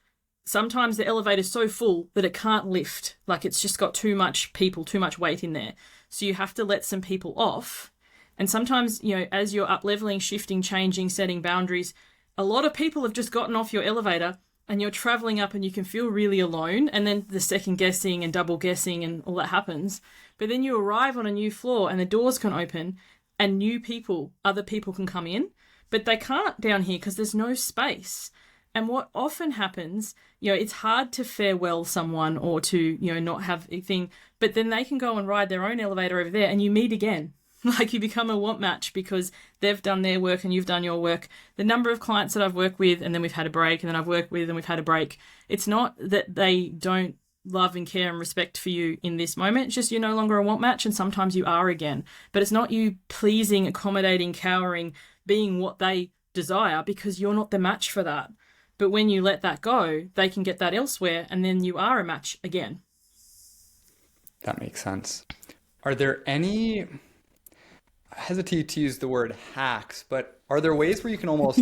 sometimes the elevator is so full that it can't lift. Like, it's just got too much people, too much weight in there. So you have to let some people off. And sometimes, as you're up leveling, shifting, changing, setting boundaries, a lot of people have just gotten off your elevator and you're traveling up and you can feel really alone. And then the second guessing and double guessing and all that happens. But then you arrive on a new floor and the doors can open and new people, other people can come in, but they can't down here because there's no space. And what often happens, it's hard to farewell someone or to, not have a thing, but then they can go and ride their own elevator over there and you meet again. Like, you become a want match because they've done their work and you've done your work. The number of clients that I've worked with and then we've had a break, and then I've worked with and we've had a break. It's not that they don't love and care and respect for you in this moment. It's just you're no longer a want match, and sometimes you are again. But it's not you pleasing, accommodating, cowering, being what they desire, because you're not the match for that. But when you let that go, they can get that elsewhere, and then you are a match again. That makes sense. Are there any... I hesitate to use the word hacks, but are there ways where you can almost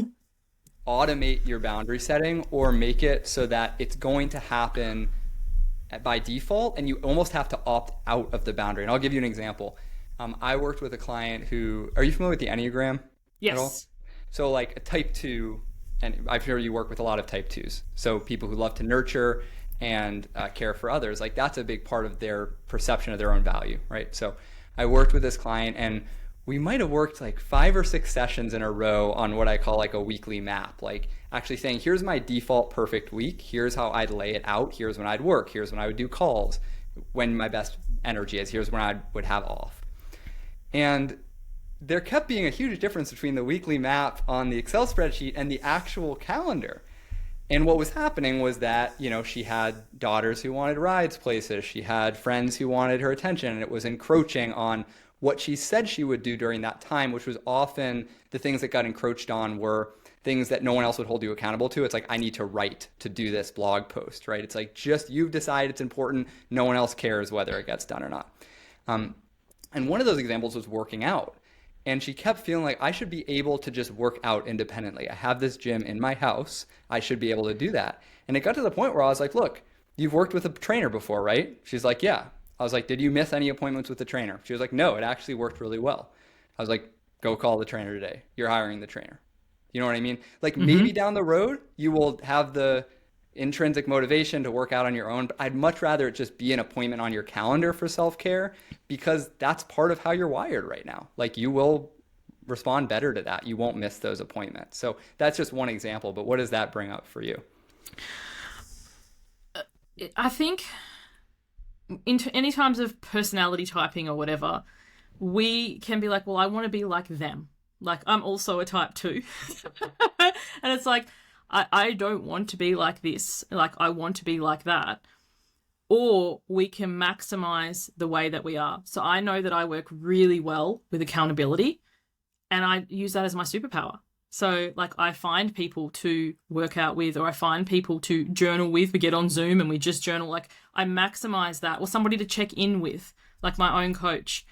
automate your boundary setting or make it so that it's going to happen by default and you almost have to opt out of the boundary? And I'll give you an example. I worked with a client who, are you familiar with the Enneagram? Yes. At all? So like a type 2 and I'm sure you work with a lot of type twos. So people who love to nurture and care for others, like that's a big part of their perception of their own value, right? So I worked with this client, and we might have worked like 5 or 6 sessions in a row on what I call like a weekly map, like actually saying, here's my default perfect week. Here's how I'd lay it out. Here's when I'd work. Here's when I would do calls, when my best energy is. Here's when I would have off. And there kept being a huge difference between the weekly map on the Excel spreadsheet and the actual calendar. And what was happening was that, she had daughters who wanted rides places. She had friends who wanted her attention, and it was encroaching on what she said she would do during that time, which was often the things that got encroached on were things that no one else would hold you accountable to. It's like, I need to write to do this blog post, right? It's like, just you've decided it's important. No one else cares whether it gets done or not. And one of those examples was working out. And she kept feeling like, I should be able to just work out independently. I have this gym in my house. I should be able to do that. And it got to the point where I was like, look, you've worked with a trainer before, right? She's like, yeah. I was like, did you miss any appointments with the trainer? She was like, no, it actually worked really well. I was like, go call the trainer today. You're hiring the trainer. You know what I mean? Like maybe down the road, you will have the intrinsic motivation to work out on your own, but I'd much rather it just be an appointment on your calendar for self-care, because that's part of how you're wired right now. Like you will respond better to that. You won't miss those appointments. So that's just one example, but what does that bring up for you? I think in any times of personality typing or whatever, we can be like, well, I want to be like them. Like, I'm also a type 2. And it's like, I don't want to be like this. Like, I want to be like that. Or we can maximize the way that we are. So I know that I work really well with accountability, and I use that as my superpower. So, like, I find people to work out with, or I find people to journal with. We get on Zoom and we just journal. Like, I maximize that. Or somebody to check in with, like my own coach.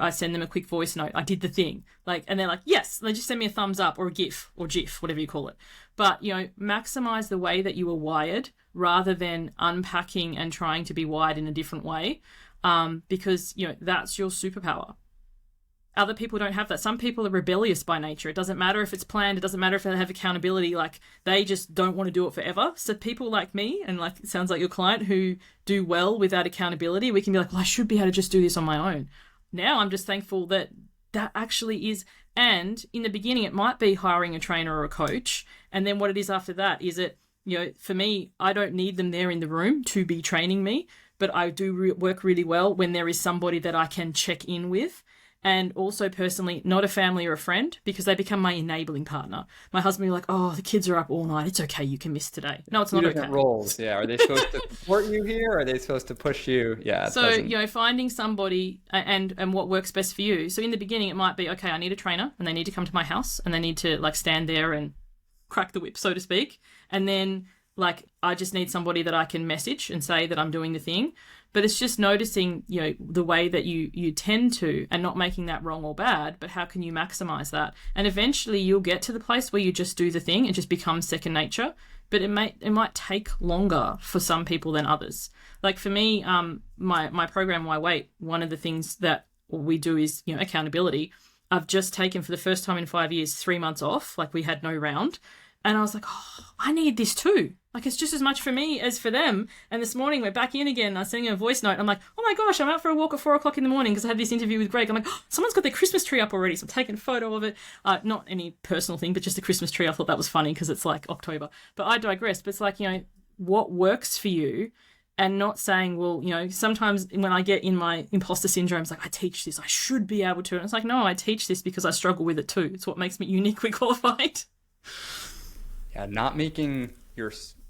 I send them a quick voice note. I did the thing. Like, and they're like, yes. They just send me a thumbs up or a GIF or GIF, whatever you call it. But, maximize the way that you are wired rather than unpacking and trying to be wired in a different way. Because, that's your superpower. Other people don't have that. Some people are rebellious by nature. It doesn't matter if it's planned. It doesn't matter if they have accountability. Like, they just don't want to do it forever. So people like me, and like it sounds like your client, who do well without accountability, we can be like, well, I should be able to just do this on my own. Now I'm just thankful that actually is. And in the beginning, it might be hiring a trainer or a coach. And then what it is after that is it, for me, I don't need them there in the room to be training me, but I do work really well when there is somebody that I can check in with. And also personally, not a family or a friend, because they become my enabling partner. My husband will be like, oh, the kids are up all night. It's okay. You can miss today. No, it's not okay. Roles. Yeah. Are they supposed to support you here? Or are they supposed to push you? Yeah. So, finding somebody and what works best for you. So in the beginning, it might be, okay, I need a trainer and they need to come to my house and they need to like stand there and crack the whip, so to speak. And then like, I just need somebody that I can message and say that I'm doing the thing. But it's just noticing, the way that you tend to, and not making that wrong or bad, but how can you maximize that? And eventually you'll get to the place where you just do the thing and just becomes second nature. But it might take longer for some people than others. Like for me, my program, Why Wait, one of the things that we do is, accountability. I've just taken for the first time in 5 years, 3 months off. Like we had no round. And I was like, oh, I need this too. Like, it's just as much for me as for them. And this morning we're back in again. I was sending a voice note. I'm like, oh my gosh, I'm out for a walk at 4 o'clock in the morning because I had this interview with Greg. I'm like, oh, someone's got their Christmas tree up already. So I'm taking a photo of it. Not any personal thing, but just a Christmas tree. I thought that was funny because it's like October. But I digress. But it's like, what works for you, and not saying, well, sometimes when I get in my imposter syndrome, it's like, I teach this. I should be able to. And it's like, no, I teach this because I struggle with it too. It's what makes me uniquely qualified. Yeah, not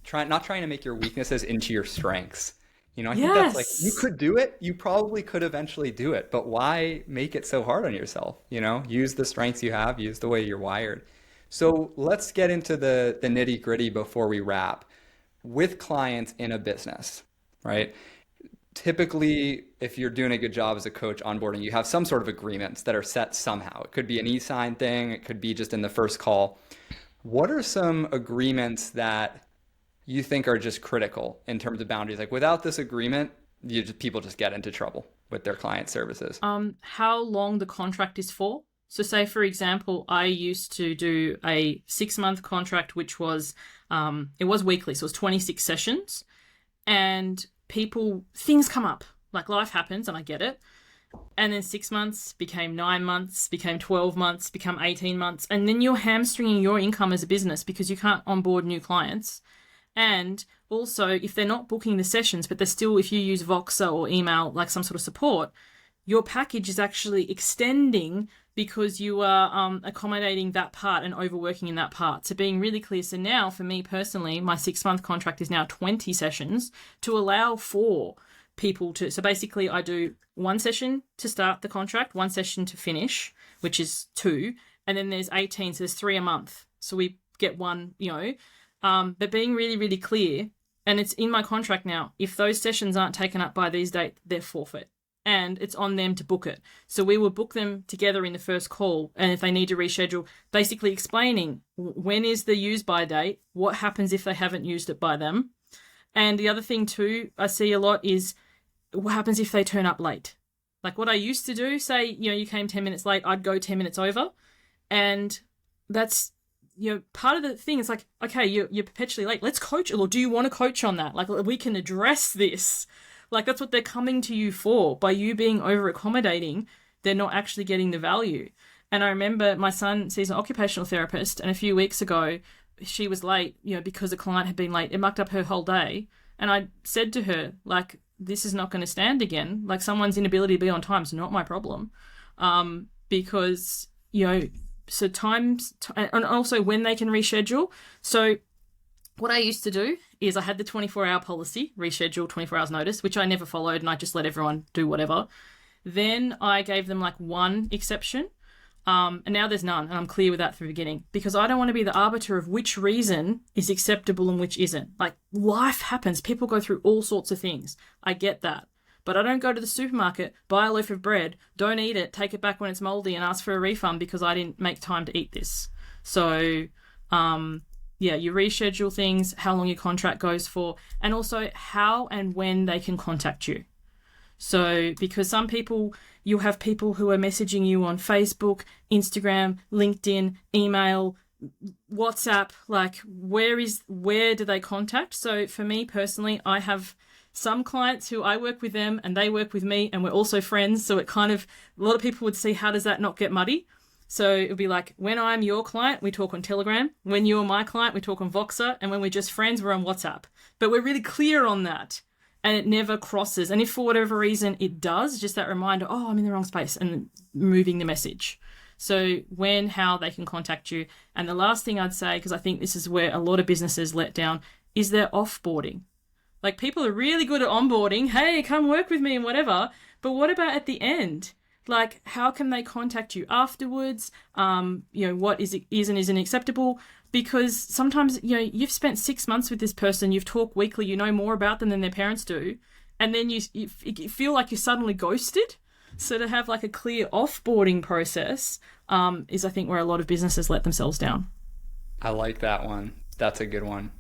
trying to make your weaknesses into your strengths. I think that's like, you could do it. You probably could eventually do it, but why make it so hard on yourself? Use the strengths you have, use the way you're wired. So let's get into the nitty gritty before we wrap. With clients in a business, right? Typically, if you're doing a good job as a coach onboarding, you have some sort of agreements that are set somehow. It could be an e-sign thing. It could be just in the first call. What are some agreements that you think are just critical in terms of boundaries? Like without this agreement, people just get into trouble with their client services. How long the contract is for. So say, for example, I used to do a 6-month contract, which was, it was weekly. So it was 26 sessions, and things come up, like life happens, and I get it. And then 6 months became 9 months, became 12 months, become 18 months. And then you're hamstringing your income as a business because you can't onboard new clients. And also, if they're not booking the sessions, but they're still, if you use Voxer or email, like some sort of support, your package is actually extending because you are accommodating that part and overworking in that part. So being really clear. So now for me personally, my 6-month contract is now 20 sessions to allow for people to, so basically I do 1 session to start the contract, 1 session to finish, which is 2, and then there's 18, so there's 3 a month. So we get one, but being really, really clear, and it's in my contract now, if those sessions aren't taken up by these dates, they're forfeit. And it's on them to book it. So we will book them together in the first call. And if they need to reschedule, basically explaining when is the use by date, what happens if they haven't used it by them. And the other thing too, I see a lot is what happens if they turn up late. Like what I used to do, say, you came 10 minutes late, I'd go 10 minutes over. And that's, part of the thing is like, okay, you're perpetually late. Let's coach, or do you want to coach on that? Like we can address this. Like that's what they're coming to you for. By you being over accommodating, they're not actually getting the value. And I remember my son sees an occupational therapist, and a few weeks ago she was late, because a client had been late. It mucked up her whole day. And I said to her, like, this is not going to stand again. Like someone's inability to be on time is not my problem. Because, so times, and also when they can reschedule. So what I used to do is I had the 24-hour policy, reschedule 24 hours notice, which I never followed, and I just let everyone do whatever. Then I gave them like 1 exception, and now there's none, and I'm clear with that from the beginning, because I don't want to be the arbiter of which reason is acceptable and which isn't. Like life happens, people go through all sorts of things. I get that. But I don't go to the supermarket, buy a loaf of bread, don't eat it, take it back when it's moldy and ask for a refund because I didn't make time to eat this. So, you reschedule things, how long your contract goes for, and also how and when they can contact you. So, because some people, you'll have people who are messaging you on Facebook, Instagram, LinkedIn, email, WhatsApp, like where do they contact? So for me personally, I have some clients who I work with them and they work with me and we're also friends. So it kind of, a lot of people would see, how does that not get muddy? So it would be like, when I'm your client, we talk on Telegram. When you're my client, we talk on Voxer. And when we're just friends, we're on WhatsApp. But we're really clear on that. And it never crosses. And if for whatever reason it does, just that reminder, oh, I'm in the wrong space, and moving the message. So when, how they can contact you. And the last thing I'd say, because I think this is where a lot of businesses let down, is their offboarding. Like people are really good at onboarding. Hey, come work with me and whatever. But what about at the end? Like, how can they contact you afterwards? What is and isn't acceptable? Because sometimes, you've spent 6 months with this person, you've talked weekly, you know more about them than their parents do. And then you feel like you're suddenly ghosted. So to have like a clear offboarding process is, I think, where a lot of businesses let themselves down. I like that one. That's a good one.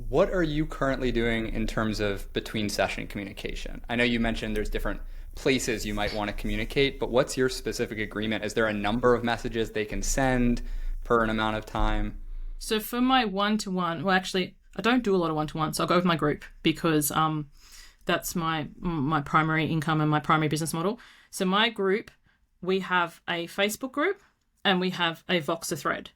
What are you currently doing in terms of between session communication? I know you mentioned there's different places you might want to communicate, but what's your specific agreement? Is there a number of messages they can send per an amount of time? So for my one-to-one, well, actually, I don't do a lot of one-to-one, so I'll go with my group because that's my primary income and my primary business model. So my group, we have a Facebook group and we have a Voxer thread.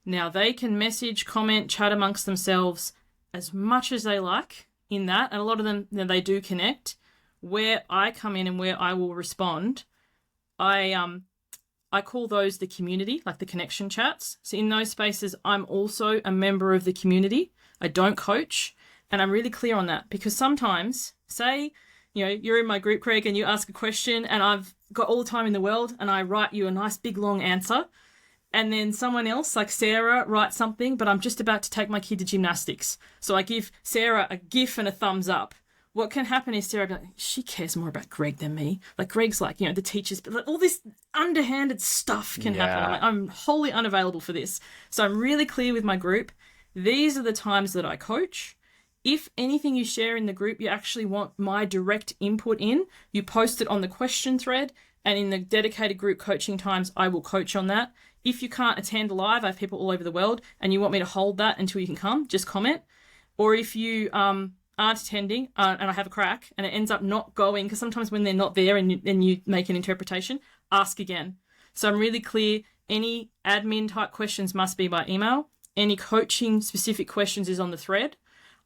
Now they can message, comment, chat amongst themselves as much as they like in that. And a lot of them, they do connect. Where I come in and where I will respond, I call those the community, like the connection chats. So in those spaces, I'm also a member of the community. I don't coach. And I'm really clear on that because sometimes, say, you're in my group, Craig, and you ask a question and I've got all the time in the world and I write you a nice big long answer. And then someone else, like Sarah, writes something, but I'm just about to take my kid to gymnastics. So I give Sarah a GIF and a thumbs up. What can happen is Sarah, she cares more about Greg than me. Like Greg's like, the teachers, but like all this underhanded stuff can happen. I'm wholly unavailable for this. So I'm really clear with my group. These are the times that I coach. If anything you share in the group, you actually want my direct input in, you post it on the question thread And in the dedicated group coaching times, I will coach on that. If you can't attend live, I have people all over the world, and you want me to hold that until you can come, just comment. Or if you aren't attending and I have a crack and it ends up not going, because sometimes when they're not there and you make an interpretation, ask again. So I'm really clear. Any admin type questions must be by email. Any coaching specific questions is on the thread.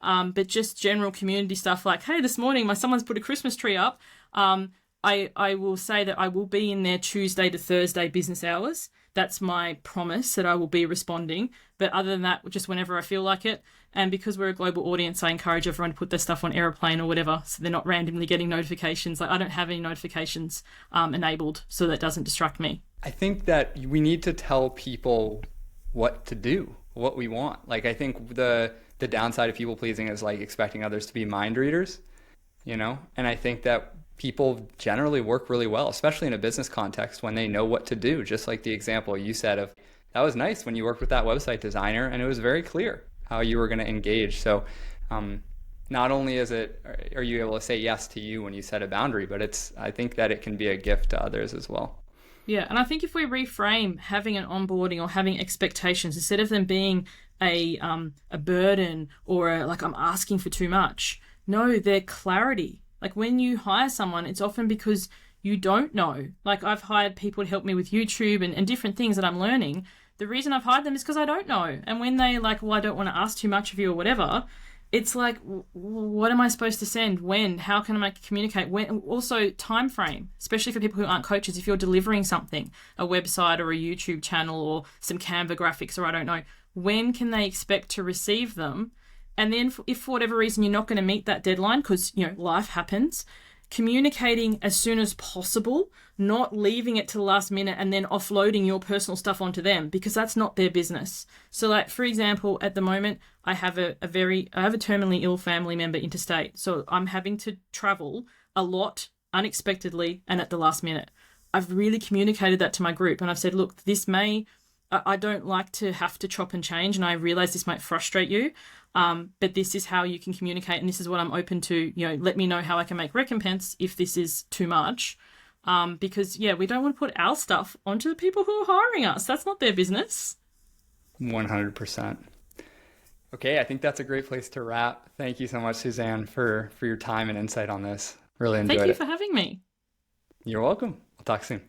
But just general community stuff like, hey, this morning someone's put a Christmas tree up. I will say that I will be in there Tuesday to Thursday business hours. That's my promise, that I will be responding. But other than that, just whenever I feel like it. And because we're a global audience, I encourage everyone to put their stuff on airplane or whatever, so they're not randomly getting notifications. Like, I don't have any notifications enabled, so that doesn't distract me. I think that we need to tell people what to do, what we want. Like, I think the downside of people pleasing is like expecting others to be mind readers, you know? And I think that people generally work really well, especially in a business context, when they know what to do. Just like the example you said of, that was nice when you worked with that website designer and it was very clear how you were going to engage. So not only are you able to say yes to you when you set a boundary, but I think that it can be a gift to others as well. Yeah, and I think if we reframe having an onboarding or having expectations, instead of them being a burden or like I'm asking for too much, no, they're clarity. Like when you hire someone, it's often because you don't know. Like I've hired people to help me with YouTube and different things that I'm learning. The reason I've hired them is because I don't know. And when they like, well, I don't want to ask too much of you or whatever, it's like, what am I supposed to send? When? How can I communicate? When? Also, time frame, especially for people who aren't coaches. If you're delivering something, a website or a YouTube channel or some Canva graphics or I don't know, when can they expect to receive them? And then if for whatever reason you're not going to meet that deadline, because, you know, life happens, communicating as soon as possible, not leaving it to the last minute and then offloading your personal stuff onto them, because that's not their business. So like, for example, at the moment, I have a terminally ill family member interstate. So I'm having to travel a lot unexpectedly and at the last minute. I've really communicated that to my group and I've said, look, I don't like to have to chop and change, and I realize this might frustrate you, but this is how you can communicate, and this is what I'm open to. You know, let me know how I can make recompense if this is too much, because we don't want to put our stuff onto the people who are hiring us. That's not their business. 100%. Okay, I think that's a great place to wrap. Thank you so much, Suzanne, for your time and insight on this. Really enjoyed it. Thank you for having me. You're welcome. We'll talk soon.